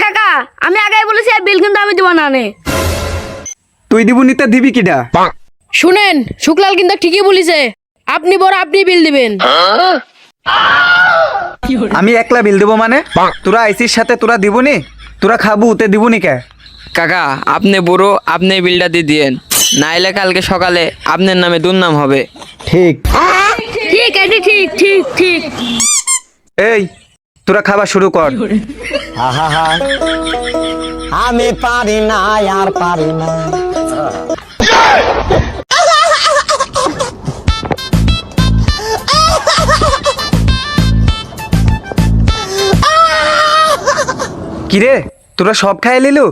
কাকা, আমি আগেই বলেছি এই বিল কিন্তু আমি দিব না নে। তুই দিব নিতে দিবি কিডা? শুনেন, শুক্লাল কিন্তু ঠিকই বলিছে, আপনি বড় আপনি বিল দিবেন। আমি একলা বিল দেবো মানে? তোরা আইসির সাথে তোরা দিবনি? তোরা খাবো তে দিবনি কে? কাকা আপনি বুড়ো, আপনি বিলটা দিয়ে দিয়েন, নাইলে কালকে সকালে আপনার নামে দুর্নাম হবে। ঠিক। ঠিক আছে, ঠিক ঠিক ঠিক। এই তোরা খাবার শুরু কর। আমি পারি না আর পারি না। কিরে তোরা সব খাই লিলু?